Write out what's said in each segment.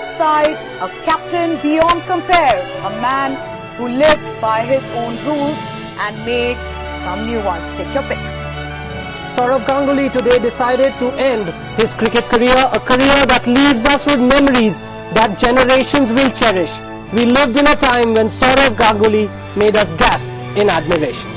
offside, a captain beyond compare, a man who lived by his own rules and made some new ones. Take your pick. Sourav Ganguly today decided to end his cricket career, a career that leaves us with memories that generations will cherish. We lived in a time when Sourav Ganguly made us gasp in admiration.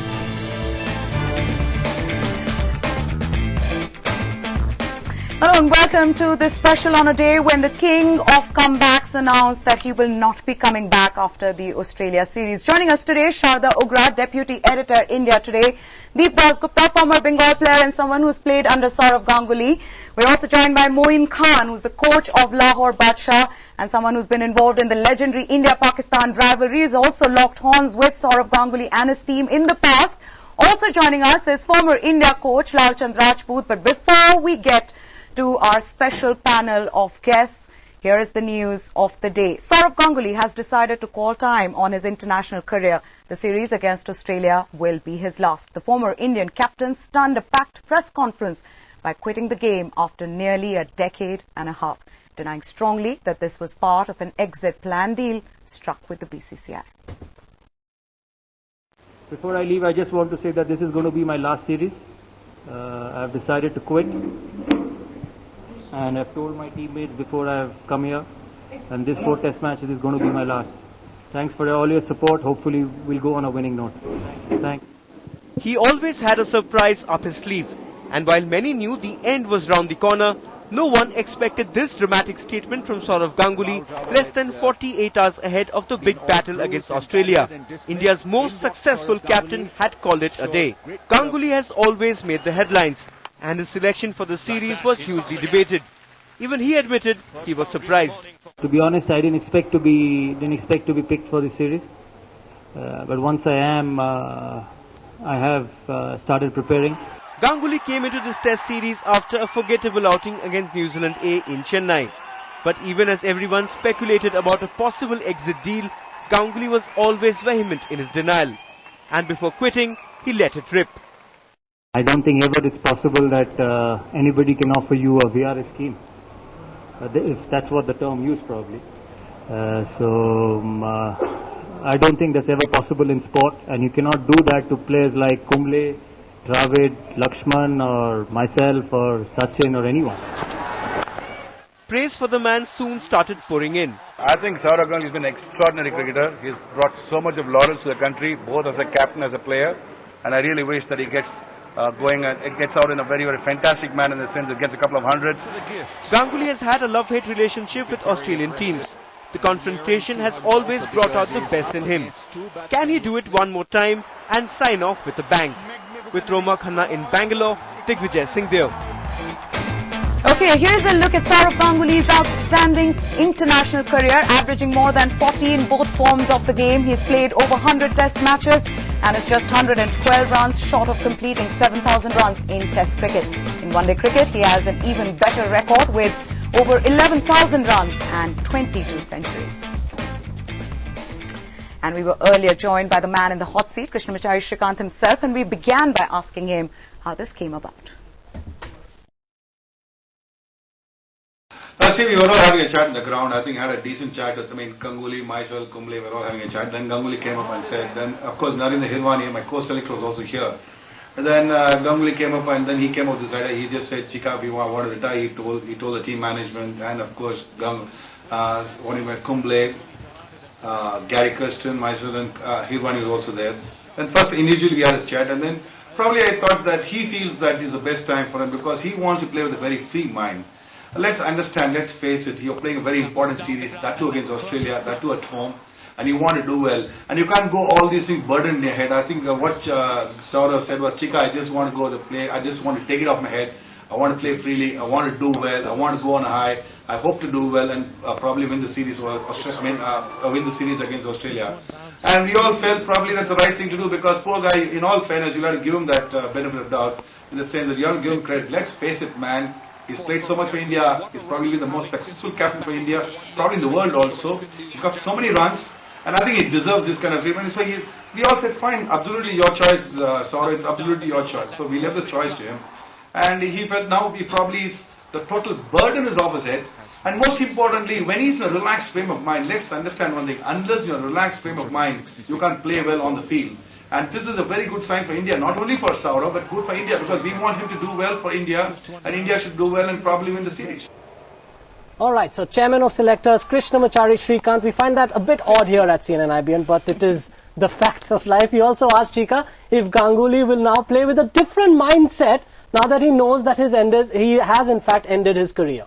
Hello and welcome to this special on a day when the king of comebacks announced that he will not be coming back after the Australia series. Joining us today, Sharda Ugra, Deputy Editor, India Today, Deep Dasgupta, former Bengal player and someone who's played under Sourav Ganguly. We're also joined by Moin Khan, who's the coach of Lahore Badshah and someone who's been involved in the legendary India-Pakistan rivalry. He's also locked horns with Sourav Ganguly and his team in the past. Also joining us is former India coach Lal Chand Rajput. But before we get to our special panel of guests, here is the news of the day. Sourav Ganguly has decided to call time on his international career. The series against Australia will be his last. The former Indian captain stunned a packed press conference by quitting the game after nearly a decade and a half, denying strongly that this was part of an exit plan deal struck with the BCCI. Before I leave, I just want to say that this is going to be my last series. I've decided to quit. And I've told my teammates before I've come here, and this 4 test matches is going to be my last. Thanks for all your support. Hopefully we'll go on a winning note. Thanks. He always had a surprise up his sleeve, and while many knew the end was round the corner, no one expected this dramatic statement from Sourav Ganguly less than 48 hours ahead of the big battle against Australia. India's most successful captain had called it a day. Ganguly has always made the headlines, and his selection for the series was hugely debated. Even he admitted he was surprised. To be honest, I didn't expect to be picked for the series, but once I have started preparing. Ganguly came into this test series after a forgettable outing against New Zealand A in Chennai. But even as everyone speculated about a possible exit deal, Ganguly was always vehement in his denial. And before quitting, he let it rip. I don't think ever it's possible that anybody can offer you a VRS scheme. If that's what the term used, probably. I don't think that's ever possible in sport, and you cannot do that to players like Kumble, Dravid, Lakshman, or myself, or Sachin, or anyone. Praise for the man soon started pouring in. I think Sourav Ganguly has been an extraordinary cricketer. He's brought so much of laurels to the country, both as a captain, as a player, and I really wish that he gets going and it gets out in a very, very fantastic manner in the sense it gets a couple of hundreds. Ganguly has had a love-hate relationship with Australian teams. The confrontation has always brought out the best in him. Can he do it one more time and sign off with a bang? With Roma Khanna in Bangalore, Digvijay Singh there. Okay, here's a look at Sourav Ganguly's outstanding international career, averaging more than 40 in both forms of the game. He's played over 100 test matches and is just 112 runs short of completing 7,000 runs in test cricket. In one-day cricket, he has an even better record with over 11,000 runs and 22 centuries. And we were earlier joined by the man in the hot seat, Krishnamachari Shrikant himself, and we began by asking him how this came about. See, we were all having a chat in the ground. I think I had a decent chat. Ganguly, myself, Kumble, we were all having a chat. Then Ganguly came up and said, then of course Narendra Hirwani, my co-selector, was also here. And then Ganguly came up and then he came up with this idea. He just said, Chika, we want to retire. He told the team management and of course Kumble, Gary Kirsten, myself and Hirwani was also there. Then first individually we had a chat and then probably I thought that he feels that is the best time for him because he wants to play with a very free mind. Let's understand, let's face it, you're playing a very important series, that too against Australia, that too at home, and you want to do well. And you can't go all these things burdened in your head. I think what Sourav said was, Chika, I just want to go to play, I just want to take it off my head. I want to play freely, I want to do well, I want to go on a high, I hope to do well and probably win the series win the series against Australia. And we all felt probably that's the right thing to do because poor guy, in all fairness, you got to give him that benefit of doubt in the sense that you have to give him credit. Let's face it, man. He's played so much for India. He's probably been the most successful captain for India, probably in the world also. He's got so many runs, and I think he deserves this kind of treatment. So we all said, fine, absolutely your choice, Sourav, it's absolutely your choice. So we left the choice to him. And he felt now he probably is The total burden is off his head. And most importantly, when he's in a relaxed frame of mind, let's understand one thing. Unless you're in a relaxed frame of mind, you can't play well on the field. And this is a very good sign for India, not only for Saurav, but good for India, because we want him to do well for India, and India should do well and probably win the series. Alright, so Chairman of Selectors, Krishnamachari Shrikant, we find that a bit odd here at CNN IBN, but it is the fact of life. He also asked Chika if Ganguly will now play with a different mindset now that he knows that he has in fact ended his career.